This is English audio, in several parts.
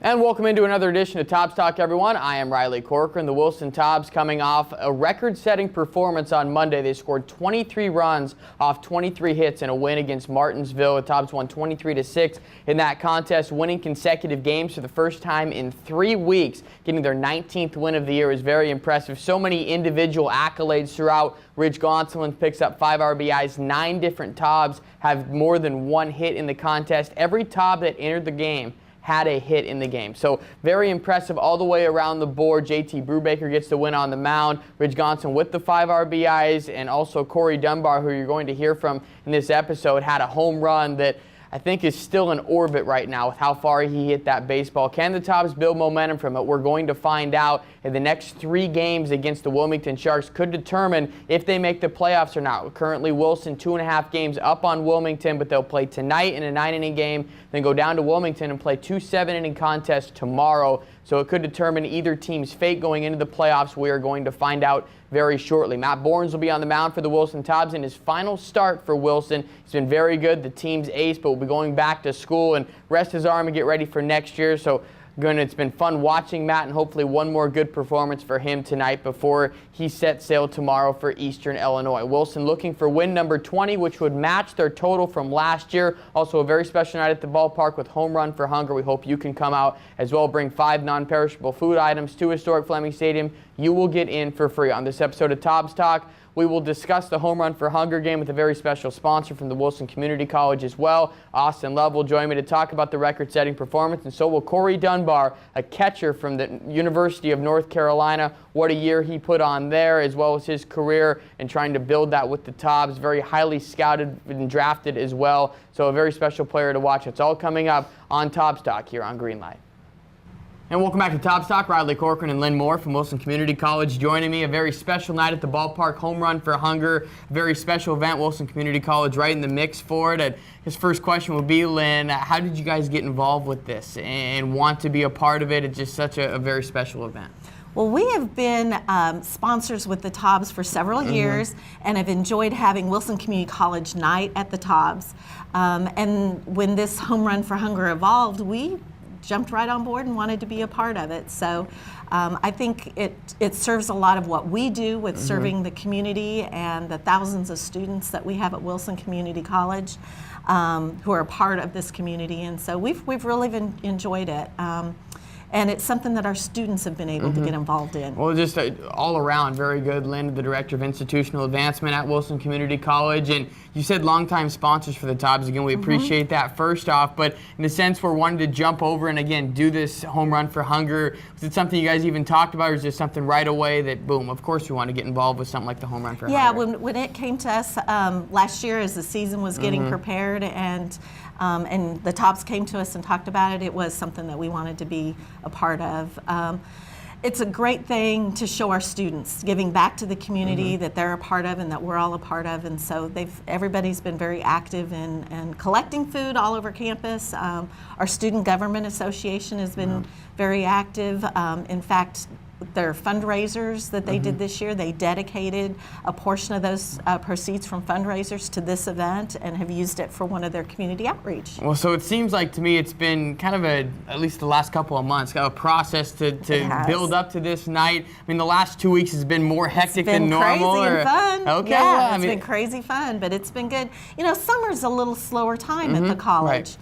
And welcome into another edition of Tobs Talk, everyone. I am Riley Corcoran. The Wilson Tobs coming off a record-setting performance on Monday. They scored 23 runs off 23 hits in a win against Martinsville. The Tobs won 23-6 in that contest, winning consecutive games for the first time in 3 weeks. Getting their 19th win of the year is very impressive. So many individual accolades throughout. Ridge Gonsolin picks up 5 RBIs. 9 different Tobs have more than 1 hit in the contest. Every Tob that entered the game had a hit in the game. So very impressive all the way around the board. JT Brubaker gets the win on the mound. Ridge Gonsolin with the 5 RBIs, and also Corey Dunbar, who you're going to hear from in this episode, had a home run that I think is still in orbit right now with how far he hit that baseball. Can the Tobs build momentum from it? We're going to find out. In the next 3 games against the Wilmington Sharks could determine if they make the playoffs or not. Currently, Wilson 2.5 games up on Wilmington, but they'll play tonight in a 9-inning game, then go down to Wilmington and play 2 7-inning contests tomorrow. So it could determine either team's fate going into the playoffs. We are going to find out very shortly. Matt Borns will be on the mound for the Wilson Tobs in his final start for Wilson. He's been very good, the team's ace, but will be going back to school and rest his arm and get ready for next year. So it's been fun watching Matt, and hopefully one more good performance for him tonight before he sets sail tomorrow for Eastern Illinois. Wilson looking for win number 20, which would match their total from last year. Also a very special night at the ballpark with Home Run for Hunger. We hope you can come out as well. Bring 5 non-perishable food items to historic Fleming Stadium. You will get in for free. On this episode of Tobs Talk, we will discuss the Home Run for Hunger game with a very special sponsor from the Wilson Community College as well. Austin Love will join me to talk about the record-setting performance, and so will Corey Dunbar, a catcher from the University of North Carolina. What a year he put on there, as well as his career and trying to build that with the Tobs. Very highly scouted and drafted as well, so a very special player to watch. It's all coming up on Tobs Talk here on Greenlight. And welcome back to Tobs Talk. Riley Corcoran and Lynn Moore from Wilson Community College joining me. A very special night at the ballpark, Home Run for Hunger. Very special event, Wilson Community College right in the mix for it. And his first question would be, Lynn, how did you guys get involved with this and want to be a part of it? It's just such a very special event. Well, we have been sponsors with the Tobs for several years and have enjoyed having Wilson Community College night at the Tobs. And when this Home Run for Hunger evolved, we jumped right on board and wanted to be a part of it. So I think it serves a lot of what we do with serving the community and the thousands of students that we have at Wilson Community College who are a part of this community. And so we've really enjoyed it. And it's something that our students have been able to get involved in. Well, just all around, very good. Lynn, the Director of Institutional Advancement at Wilson Community College. And you said longtime sponsors for the Tobs. Again, we appreciate that first off. But in a sense, we're wanting to jump over and, again, do this Home Run for Hunger. Was it something you guys even talked about, or is this something right away that, boom, of course we want to get involved with something like the Home Run for Hunger? Yeah, when it came to us last year as the season was getting prepared and the Tobs came to us and talked about it, it was something that we wanted to be a part of. It's a great thing to show our students, giving back to the community that they're a part of and that we're all a part of. And so everybody's been very active in collecting food all over campus. Our Student Government Association has been very active. In fact, their fundraisers that they did this year, they dedicated a portion of those proceeds from fundraisers to this event and have used it for one of their community outreach. Well, so it seems like to me it's been kind of at least the last couple of months, a process to build up to this night. I mean, the last 2 weeks has been more hectic than normal. It's been crazy and fun. Okay, yeah, it's been crazy fun, but it's been good. You know, summer's a little slower time at the college. Right.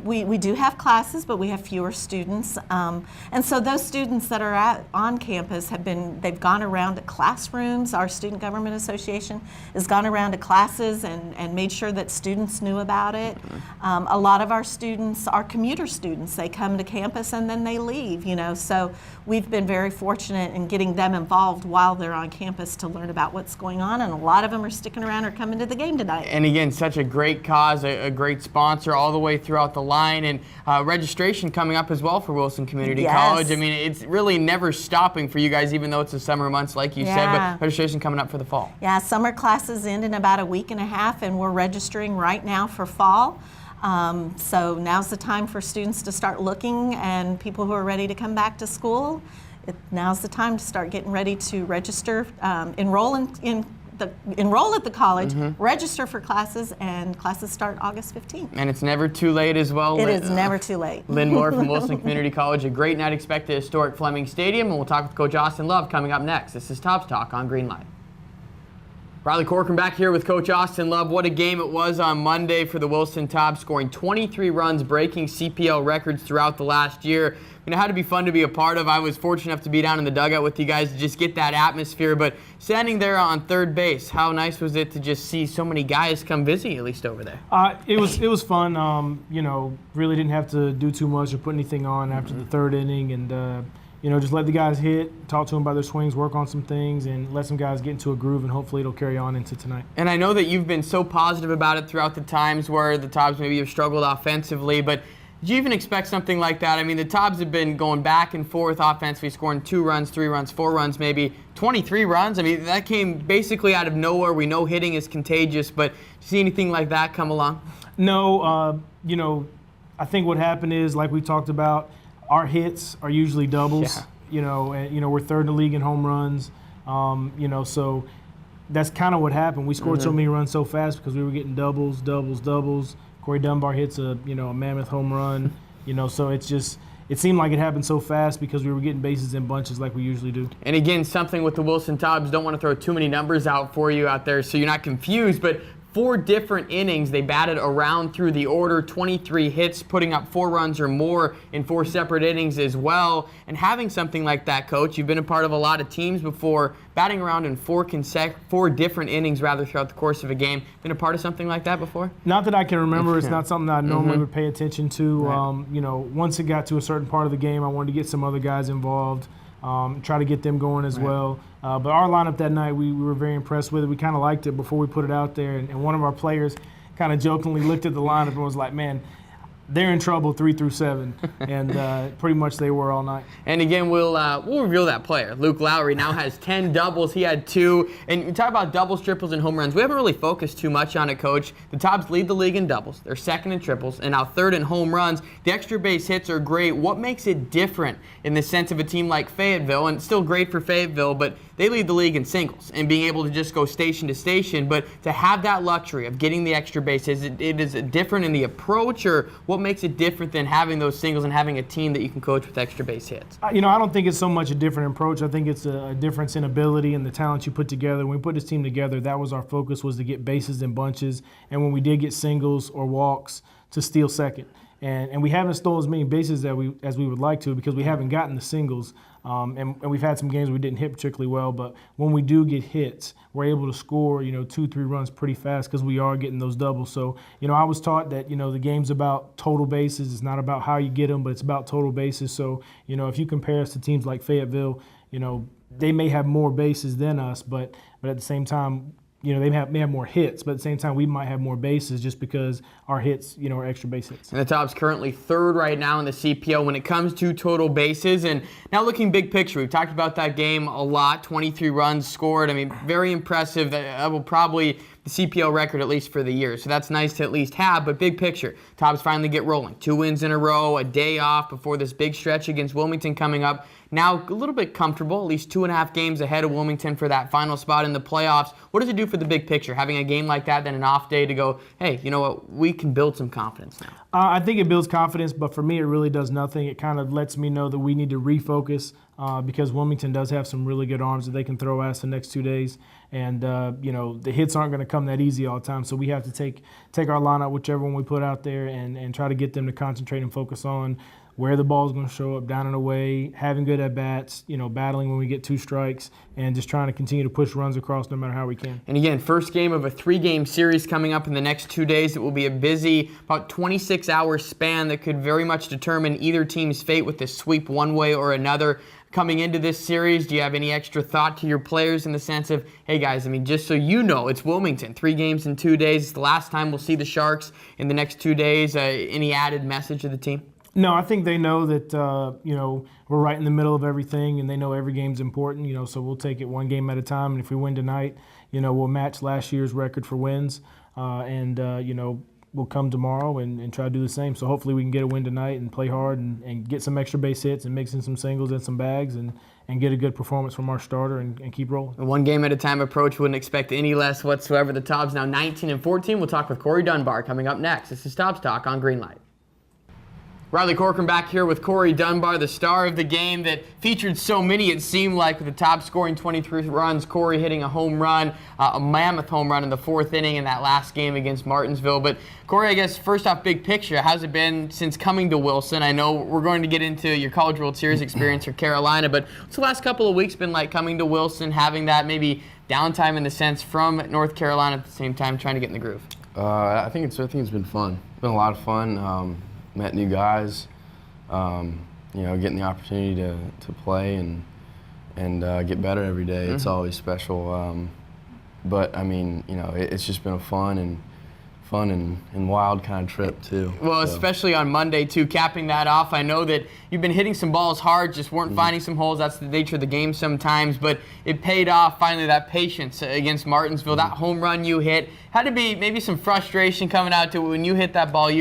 We do have classes, but we have fewer students. And so those students that are on campus they've gone around to classrooms. Our Student Government Association has gone around to classes and made sure that students knew about it. A lot of our students are commuter students. They come to campus and then they leave, you know. So we've been very fortunate in getting them involved while they're on campus to learn about what's going on. And a lot of them are sticking around or coming to the game tonight. And again, such a great cause, a great sponsor all the way throughout the line, and registration coming up as well for Wilson Community College. I mean, it's really never stopping for you guys, even though it's the summer months, like you said, but registration coming up for the fall. Yeah, summer classes end in about a week and a half, and we're registering right now for fall. So now's the time for students to start looking, and people who are ready to come back to school. Now's the time to start getting ready to register, enroll in enroll at the college, register for classes, and classes start August 15th. And it's never too late as well. It is never too late. Lynn Moore from Wilson Community College. A great night expected at historic Fleming Stadium, and we'll talk with Coach Austin Love coming up next. This is Tobs Talk on Greenlight. Riley Corcoran back here with Coach Austin Love. What a game it was on Monday for the Wilson Tobs, scoring 23 runs, breaking CPL records throughout the last year. It had to be fun to be a part of. I was fortunate enough to be down in the dugout with you guys to just get that atmosphere. But standing there on third base, how nice was it to just see so many guys come visit you, at least over there? It was fun. Really didn't have to do too much or put anything on after the third inning, and just let the guys hit, talk to them about their swings, work on some things, and let some guys get into a groove, and hopefully it'll carry on into tonight. And I know that you've been so positive about it throughout the times where the Tobs maybe have struggled offensively, but did you even expect something like that? I mean, the Tobs have been going back and forth offensively, scoring 2 runs, 3 runs, 4 runs, maybe 23 runs. I mean, that came basically out of nowhere. We know hitting is contagious, but did you see anything like that come along? No, I think what happened is, like we talked about, our hits are usually doubles. Yeah. And we're third in the league in home runs. So that's kind of what happened. We scored so many runs so fast because we were getting doubles. Corey Dunbar hits a mammoth home run. So it seemed like it happened so fast because we were getting bases in bunches like we usually do. And again, something with the Wilson Tobs, don't want to throw too many numbers out for you out there so you're not confused, but 4 different innings they batted around through the order, 23 hits, putting up 4 runs or more in 4 separate innings as well. And having something like that, Coach, you've been a part of a lot of teams before, batting around in 4 different innings rather throughout the course of a game. Been a part of something like that before? Not that I can remember. It's not something that I normally would pay attention to. Right. Once it got to a certain part of the game, I wanted to get some other guys involved, try to get them going as well. But our lineup that night, we were very impressed with it. We kind of liked it before we put it out there. And one of our players kind of jokingly looked at the lineup and was like, man, they're in trouble 3 through 7. And pretty much they were all night. And again, we'll reveal that player. Luke Lowry now has 10 doubles. He had 2. And you talk about doubles, triples, and home runs. We haven't really focused too much on it, Coach. The Tobs lead the league in doubles. They're second in triples, and now third in home runs. The extra base hits are great. What makes it different in the sense of a team like Fayetteville? And it's still great for Fayetteville, but they lead the league in singles and being able to just go station to station. But to have that luxury of getting the extra bases, it is different in the approach, or what makes it different than having those singles and having a team that you can coach with extra base hits? I don't think it's so much a different approach. I think it's a difference in ability and the talent you put together. When we put this team together, that was our focus, was to get bases in bunches. And when we did get singles or walks, to steal second. And we haven't stolen as many bases as we would like to because we haven't gotten the singles. And we've had some games where we didn't hit particularly well, but when we do get hits, we're able to score, 2-3 runs pretty fast because we are getting those doubles. So, I was taught that, the game's about total bases. It's not about how you get them, but it's about total bases. So, if you compare us to teams like Fayetteville, they may have more bases than us, but at the same time, they may have more hits, but at the same time, we might have more bases just because our hits, are extra base hits. And the Tobs currently third right now in the CPL when it comes to total bases. And now looking big picture, we've talked about that game a lot, 23 runs scored. I mean, very impressive. That will probably the CPL record, at least for the year. So that's nice to at least have, but big picture, Tobs finally get rolling. 2 wins in a row, a day off before this big stretch against Wilmington coming up. Now a little bit comfortable, at least 2.5 games ahead of Wilmington for that final spot in the playoffs. What does it do for the big picture, having a game like that, then an off day to go, hey, you know what, we can build some confidence now? I think it builds confidence, but for me it really does nothing. It kind of lets me know that we need to refocus because Wilmington does have some really good arms that they can throw at us the next 2 days. And, the hits aren't going to come that easy all the time, so we have to take our lineup, whichever one we put out there, and try to get them to concentrate and focus on where the ball's going to show up, down and away, having good at-bats, battling when we get 2 strikes, and just trying to continue to push runs across no matter how we can. And again, first game of a 3-game series coming up in the next 2 days. It will be a busy, about 26-hour span that could very much determine either team's fate with this sweep one way or another. Coming into this series, do you have any extra thought to your players in the sense of, hey guys, I mean, just so you know, it's Wilmington, 3 games in 2 days. It's the last time we'll see the Sharks in the next 2 days. Any added message to the team? No, I think they know that, we're right in the middle of everything, and they know every game's important, so we'll take it one game at a time. And if we win tonight, we'll match last year's record for wins. we'll come tomorrow and try to do the same. So hopefully we can get a win tonight and play hard and get some extra base hits and mix in some singles and some bags and get a good performance from our starter and keep rolling. A one game at a time approach, wouldn't expect any less whatsoever. The Tobs now 19-14. We'll talk with Corey Dunbar coming up next. This is Tobs Talk on Greenlight. Riley Corcoran back here with Corey Dunbar, the star of the game that featured so many, it seemed like, with the Tobs scoring 23 runs, Corey hitting a home run, a mammoth home run in the 4th inning in that last game against Martinsville. But Corey, I guess first off, big picture, how's it been since coming to Wilson? I know we're going to get into your College World Series experience for Carolina, but what's the last couple of weeks been like coming to Wilson, having that maybe downtime in the sense from North Carolina at the same time trying to get in the groove? I think it's been fun. It's been a lot of fun. Met new guys, getting the opportunity to play and get better every day. It's always special. But I mean, it's just been a fun and wild kind of trip too. Well, so. Especially on Monday too, capping that off. I know that you've been hitting some balls hard, just weren't finding some holes. That's the nature of the game sometimes, but it paid off finally, that patience against Martinsville. That home run you hit had to be maybe some frustration coming out to when you hit that ball.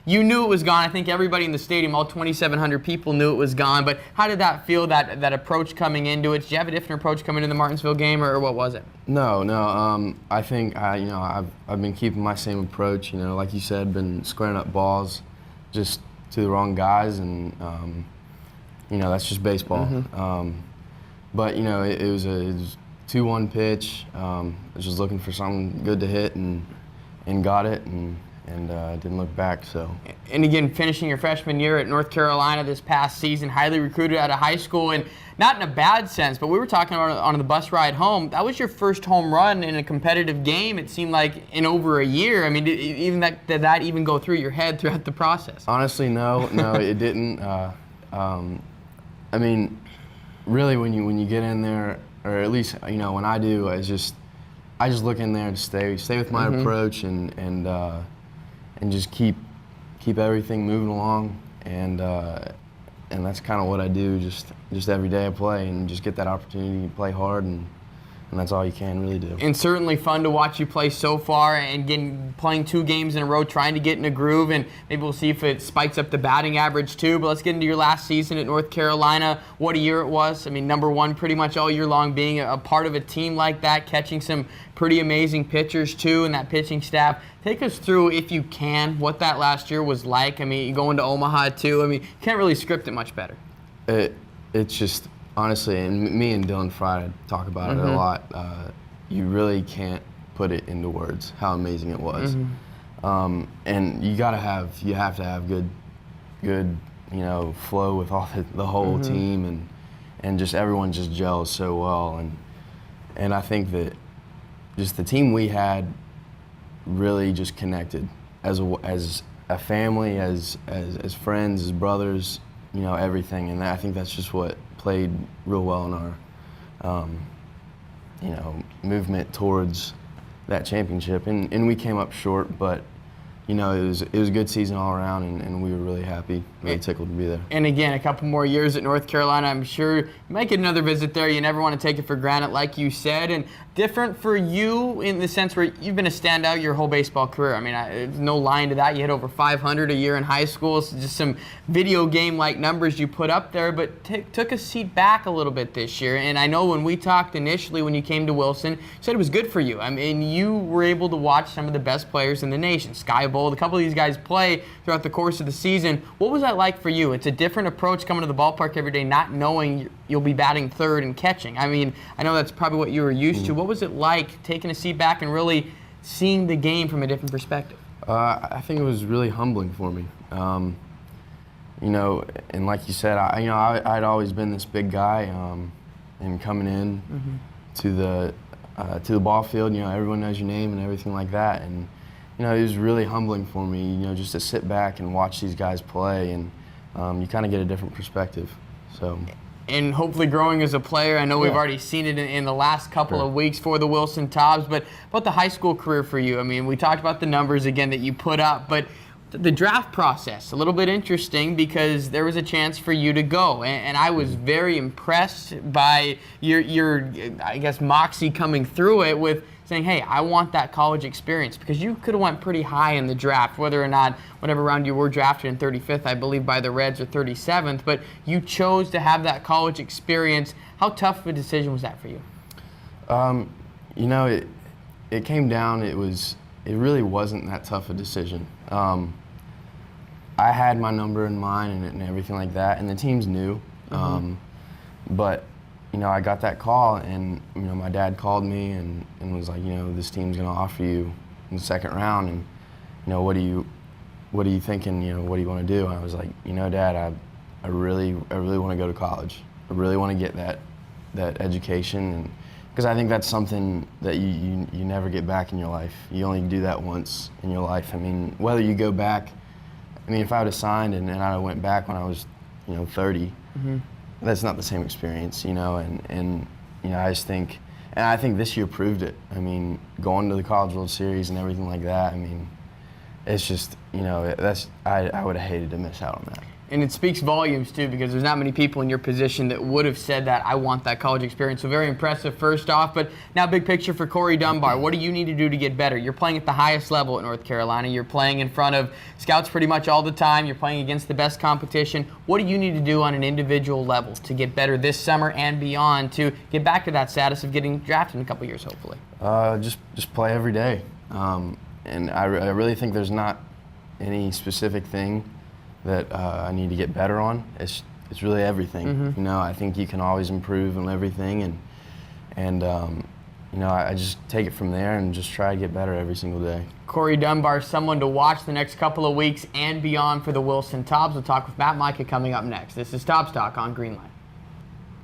You knew it was gone. I think everybody in the stadium, all 2,700 people knew it was gone. But how did that feel, that approach coming into it? Did you have a different approach coming into the Martinsville game, or what was it? No. I think I've been keeping my same approach. Like you said, been squaring up balls just to the wrong guys, and that's just baseball. But it was a 2-1 pitch. I was just looking for something good to hit and got it and didn't look back. So. And again, finishing your freshman year at North Carolina this past season, highly recruited out of high school, and not in a bad sense, but we were talking about on the bus ride home, that was your first home run in a competitive game, it seemed like, in over a year. I mean, did that even go through your head throughout the process? Honestly, no, it didn't. I mean, really, when you get in there, or at least when I do, I just look in there to stay with my approach and just keep everything moving along, and that's kind of what I do just every day I play, and just get that opportunity to play hard, and that's all you can really do. And certainly fun to watch you play so far, and playing 2 games in a row, trying to get in a groove, and maybe we'll see if it spikes up the batting average too. But let's get into your last season at North Carolina. What a year it was. I mean, #1 pretty much all year long, being a part of a team like that, catching some pretty amazing pitchers too, and that pitching staff. Take us through, if you can, what that last year was like. I mean, going to Omaha too. I mean, you can't really script it much better. It's just, honestly, and me and Dylan Fry talk about it a lot. You really can't put it into words how amazing it was. And you have to have good flow with all the whole team, and just everyone just gels so well. And I think that just the team we had really just connected as a family, as friends, as brothers, everything. And I think that's just what played real well in our movement towards that championship. And we came up short, but it was a good season all around, and we were really happy, really tickled to be there. And again, a couple more years at North Carolina, I'm sure you might get another visit there. You never want to take it for granted, like you said. And different for you in the sense where you've been a standout your whole baseball career. I mean, there's no lying to that. You hit over 500 a year in high school. So just some video game-like numbers you put up there, but took a seat back a little bit this year. And I know when we talked initially when you came to Wilson, you said it was good for you. I mean, you were able to watch some of the best players in the nation. Sky Bowl, a couple of these guys play throughout the course of the season. What was that like for you? It's a different approach coming to the ballpark every day, not knowing you'll be batting third and catching. I mean, I know that's probably what you were used to. What was it like taking a seat back and really seeing the game from a different perspective? I think it was really humbling for me. And like you said, I'd always been this big guy, and coming in to the ball field, everyone knows your name and everything like that. And it was really humbling for me, just to sit back and watch these guys play, and you kind of get a different perspective. So. And hopefully growing as a player. I know we've already seen it in the last couple of weeks for the Wilson Tobs, but about the high school career for you. I mean, we talked about the numbers again that you put up, but the draft process, a little bit interesting because there was a chance for you to go. And I was very impressed by your I guess, moxie coming through it with saying, hey, I want that college experience? Because you could have went pretty high in the draft, whether or not whatever round you were drafted in 35th, I believe, by the Reds, or 37th, but you chose to have that college experience. How tough of a decision was that for you? You know, it came down, it really wasn't that tough a decision. I had my number in mind and everything like that, and the teams knew. But, you know, I got that call, and, you know, my dad called me and was like, you know, this team's going to offer you in the second round, and, you know, what are you thinking, you know, what do you want to do? And I was like, you know, Dad, I really want to go to college. I really want to get that education, and because I think that's something that you never get back in your life. You only do that once in your life. I mean, whether you go back, I mean, if I would have signed and I went back when I was, you know, 30, that's not the same experience, you know, and you know, I just think, and I think this year proved it. I mean, going to the College World Series and everything like that, I mean, it's just, you know, I would have hated to miss out on that. And it speaks volumes, too, because there's not many people in your position that would have said that, I want that college experience. So very impressive, first off. But now big picture for Corey Dunbar. What do you need to do to get better? You're playing at the highest level at North Carolina. You're playing in front of scouts pretty much all the time. You're playing against the best competition. What do you need to do on an individual level to get better this summer and beyond to get back to that status of getting drafted in a couple years, hopefully? Just play every day. And I really think there's not any specific thing that I need to get better on. It's really everything. You know, I think you can always improve on everything, and you know, I just take it from there and just try to get better every single day. Corey Dunbar, someone to watch the next couple of weeks and beyond for the Wilson Tobs. We'll talk with Matt Micah coming up next. This is Tobs Talk on Greenlight.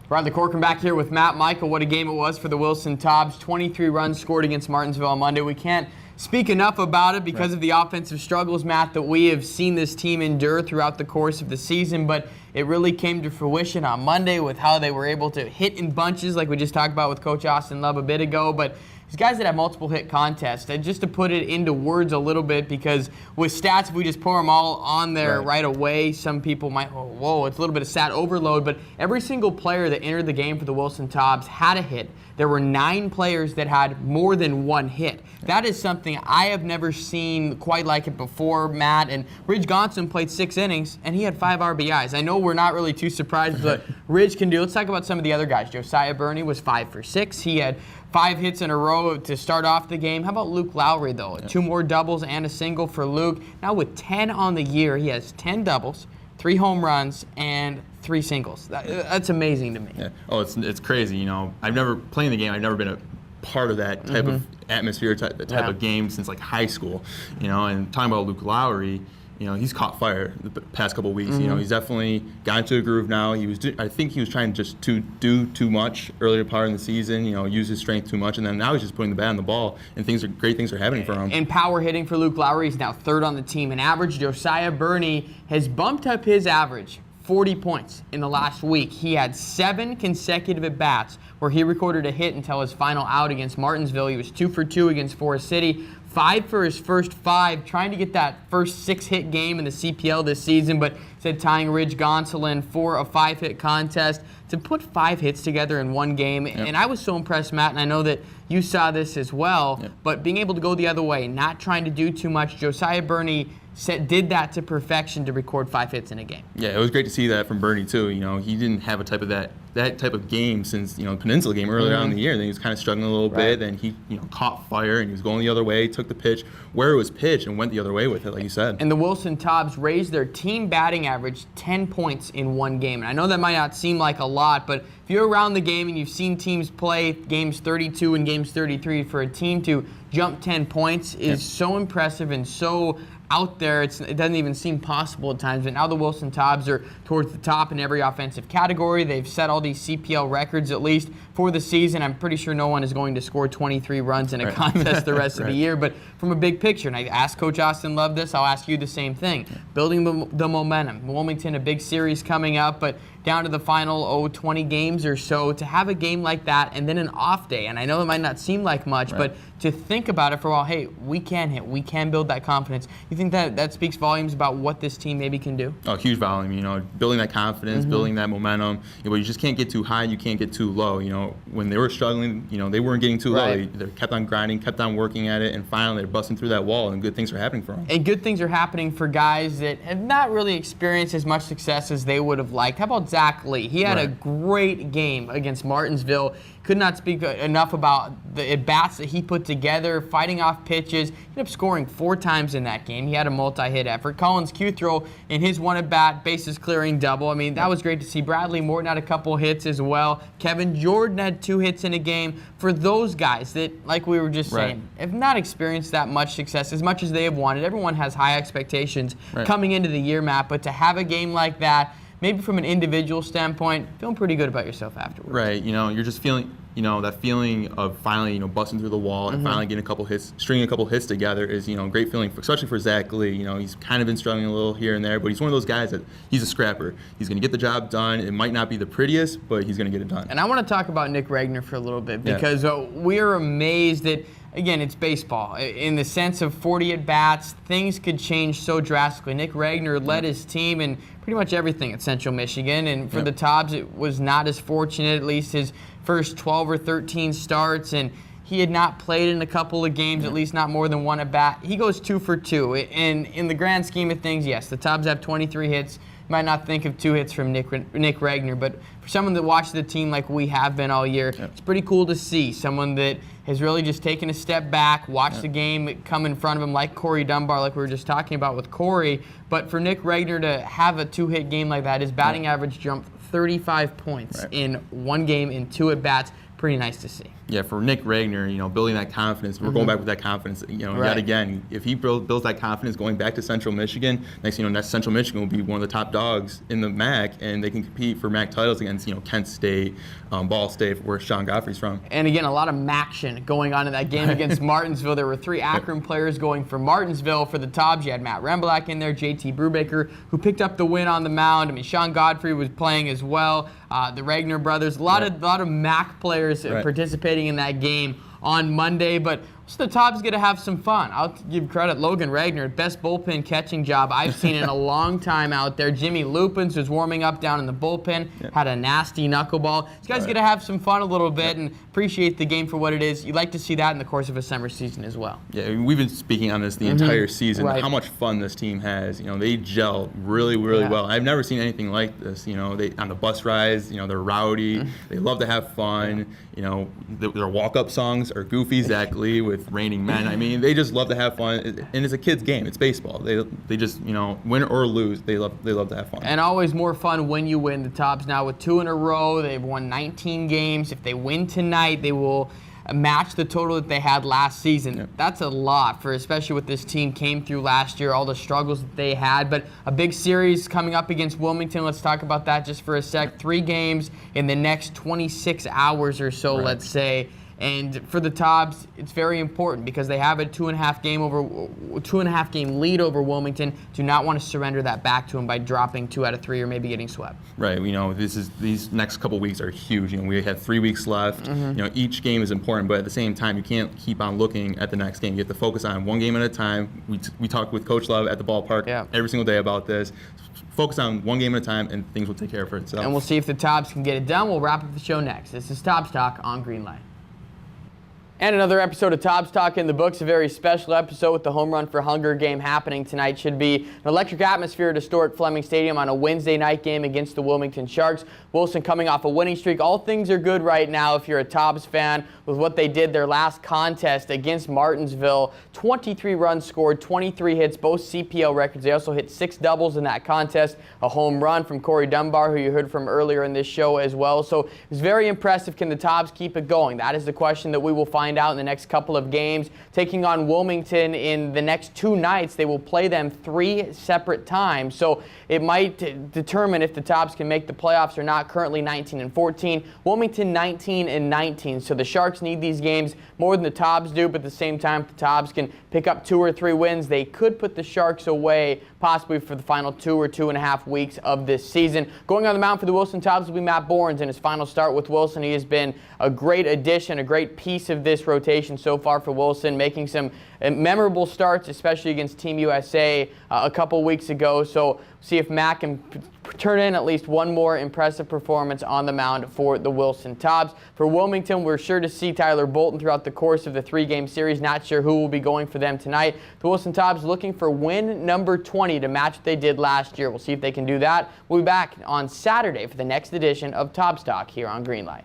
We're on the Corcoran back here with Matt Micah. What a game it was for the Wilson Tobs. 23 runs scored against Martinsville on Monday. We can't speak enough about it because of the offensive struggles, Matt, that we have seen this team endure throughout the course of the season, but it really came to fruition on Monday with how they were able to hit in bunches like we just talked about with Coach Austin Love a bit ago. But these guys that have multiple hit contests, and just to put it into words a little bit, because with stats, if we just pour them all on there right away, some people might, oh, whoa, it's a little bit of stat overload, but every single player that entered the game for the Wilson Tobs had a hit. There were 9 players that had more than one hit. That is something I have never seen quite like it before, Matt. And Ridge Gonson played 6 innings, and he had 5 RBIs. I know we're not really too surprised what Ridge can do. Let's talk about some of the other guys. Josiah Burney was 5 for 6. He had 5 hits in a row to start off the game. How about Luke Lowry, though? 2 more doubles and a single for Luke. Now with 10 on the year, he has 10 doubles, 3 home runs, and 3 singles. That's amazing to me. Yeah. Oh, it's crazy. You know, I've never played the game. I've never been a part of that type of atmosphere, type of game since like high school. You know, and talking about Luke Lowry, you know, he's caught fire the past couple of weeks. You know, he's definitely got into a groove now. I think he was trying just to do too much earlier part in the season. You know, use his strength too much, and then now he's just putting the bat on the ball, and great things are happening for him. And power hitting for Luke Lowry. He's now 3rd on the team in average. Josiah Burney has bumped up his average 40 points in the last week. He had 7 consecutive at-bats where he recorded a hit until his final out against Martinsville. He was 2 for 2 against Forest City, 5 for his first 5, trying to get that first 6-hit game in the CPL this season, but said tying Ridge Gonsolin for a 5-hit contest to put 5 hits together in one game. And I was so impressed, Matt, and I know that you saw this as well, but being able to go the other way, not trying to do too much. Josiah Burney did that to perfection to record 5 hits in a game. Yeah, it was great to see that from Burney too. You know, he didn't have a type of that type of game since, you know, Peninsula game earlier on in the year. Then he was kind of struggling a little bit. Then he, you know, caught fire and he was going the other way, took the pitch where it was pitched and went the other way with it, like you said. And the Wilson Tobs raised their team batting average 10 points in one game. And I know that might not seem like a lot, but if you're around the game and you've seen teams play games 32 and games 33, for a team to jump 10 points is so impressive and so out there, it doesn't even seem possible at times. But now the Wilson Tobs are towards the top in every offensive category. They've set all these CPL records, at least for the season. I'm pretty sure no one is going to score 23 runs in a contest the rest of the year. But from a big picture, and I asked Coach Austin Love this, I'll ask you the same thing. Building the momentum. Wilmington, a big series coming up, but down to the final 20 games or so, to have a game like that and then an off day. And I know it might not seem like much, but to think about it for a while, hey, we can hit, we can build that confidence. You think that speaks volumes about what this team maybe can do? Oh, huge volume. Building that confidence, building that momentum. You just can't get too high, you can't get too low. When they were struggling, they weren't getting too low. They kept on grinding, kept on working at it, and finally they're busting through that wall, and good things are happening for them. And good things are happening for guys that have not really experienced as much success as they would have liked. How about Zach Lee? He had a great game against Martinsville. Could not speak enough about the at-bats that he put together, fighting off pitches. He ended up scoring 4 times in that game. He had a multi-hit effort. Collins Cuthro in his one at-bat, bases clearing double. I mean, that was great to see. Bradley Morton had a couple hits as well. Kevin Jordan had 2 hits in a game. For those guys that, like we were just saying, have not experienced that much success, as much as they have wanted. Everyone has high expectations coming into the year, Matt, but to have a game like that, maybe from an individual standpoint, feeling pretty good about yourself afterwards. Right, you're just feeling, that feeling of finally, busting through the wall and finally getting a couple hits, stringing a couple hits together is, a great feeling, especially for Zach Lee. He's kind of been struggling a little here and there, but he's one of those guys that he's a scrapper. He's going to get the job done. It might not be the prettiest, but he's going to get it done. And I want to talk about Nick Regner for a little bit because we're amazed that, again, it's baseball. In the sense of 40 at-bats, things could change so drastically. Nick Regner led his team in pretty much everything at Central Michigan, and for the Tobs, it was not as fortunate, at least his first 12 or 13 starts, and he had not played in a couple of games, at least not more than 1 at-bat. He goes 2 for 2, and in the grand scheme of things, yes, the Tobs have 23 hits. You might not think of 2 hits from Nick Regner, but for someone that watched the team like we have been all year, it's pretty cool to see someone that has really just taken a step back, watched the game come in front of him, like Corey Dunbar, like we were just talking about with Corey. But for Nick Regner to have a 2-hit game like that, his batting average jumped 35 points in 1 game in 2 at-bats. Pretty nice to see. Yeah, for Nick Regner, building that confidence. We're going back with that confidence. Yet again, if he builds that confidence going back to Central Michigan, next Central Michigan will be one of the top dogs in the MAC, and they can compete for MAC titles against Kent State, Ball State, where Sean Godfrey's from. And again, a lot of action going on in that game against Martinsville. There were 3 Akron players going for Martinsville. For the Tobs, you had Matt Remblak in there, JT Brubaker, who picked up the win on the mound. I mean, Sean Godfrey was playing as well. The Regner brothers, a lot of MAC players participating in that game on Monday, but so the Tobs get to have some fun. I'll give credit, Logan Regner, best bullpen catching job I've seen in a long time out there. Jimmy Lupins was warming up down in the bullpen, had a nasty knuckleball. These guys get to have some fun a little bit and appreciate the game for what it is. You like to see that in the course of a summer season as well. Yeah, we've been speaking on this the entire season, how much fun this team has. They gel really, really well. I've never seen anything like this. They on the bus rides, they're rowdy. They love to have fun. Their walk-up songs are goofy. Zach Lee with Raining Men. I mean, they just love to have fun, and it's a kid's game. It's baseball. They just win or lose, they love to have fun. And always more fun when you win. The Tobs now with 2 in a row. They've won 19 games. If they win tonight, they will match the total that they had last season. That's a lot, for especially what this team came through last year, all the struggles that they had. But a big series coming up against Wilmington. Let's talk about that just for a sec. 3 games in the next 26 hours or so, let's say. And for the Tobs, it's very important because they have a 2.5 game lead over Wilmington. Do not want to surrender that back to them by dropping 2 out of 3 or maybe getting swept. Right. These next couple weeks are huge. We have 3 weeks left. Each game is important, but at the same time, you can't keep on looking at the next game. You have to focus on 1 game at a time. We talk with Coach Love at the ballpark every single day about this. Focus on 1 game at a time, and things will take care of itself. And we'll see if the Tobs can get it done. We'll wrap up the show next. This is Tobs Talk on Greenlight. And another episode of Tobs Talk in the books, a very special episode with the Home Run for Hunger game happening tonight. Should be an electric atmosphere at historic Fleming Stadium on a Wednesday night game against the Wilmington Sharks. Wilson coming off a winning streak. All things are good right now if you're a Tobs fan with what they did their last contest against Martinsville. 23 runs scored, 23 hits, both CPL records. They also hit 6 doubles in that contest. A home run from Corey Dunbar, who you heard from earlier in this show as well. So it was very impressive. Can the Tobs keep it going? That is the question that we will find find out in the next couple of games. Taking on Wilmington in the next 2 nights, they will play them 3 separate times. So it might determine if the Tobs can make the playoffs or not. Currently 19-14, Wilmington 19-19. So the Sharks need these games more than the Tobs do, but at the same time, if the Tobs can pick up 2 or 3 wins, they could put the Sharks away possibly for the final 2 or 2.5 weeks of this season. Going on the mound for the Wilson Tobs will be Matt Bournes in his final start with Wilson. He has been a great addition, a great piece of this rotation so far for Wilson, making some memorable starts, especially against Team USA a couple weeks ago. So see if Matt can turn in at least one more impressive performance on the mound for the Wilson Tobs. For Wilmington, we're sure to see Tyler Bolton throughout the course of the 3-game series. Not sure who will be going for them tonight. The Wilson Tobs looking for win number 20 to match what they did last year. We'll see if they can do that. We'll be back on Saturday for the next edition of Tobs Talk here on Greenlight.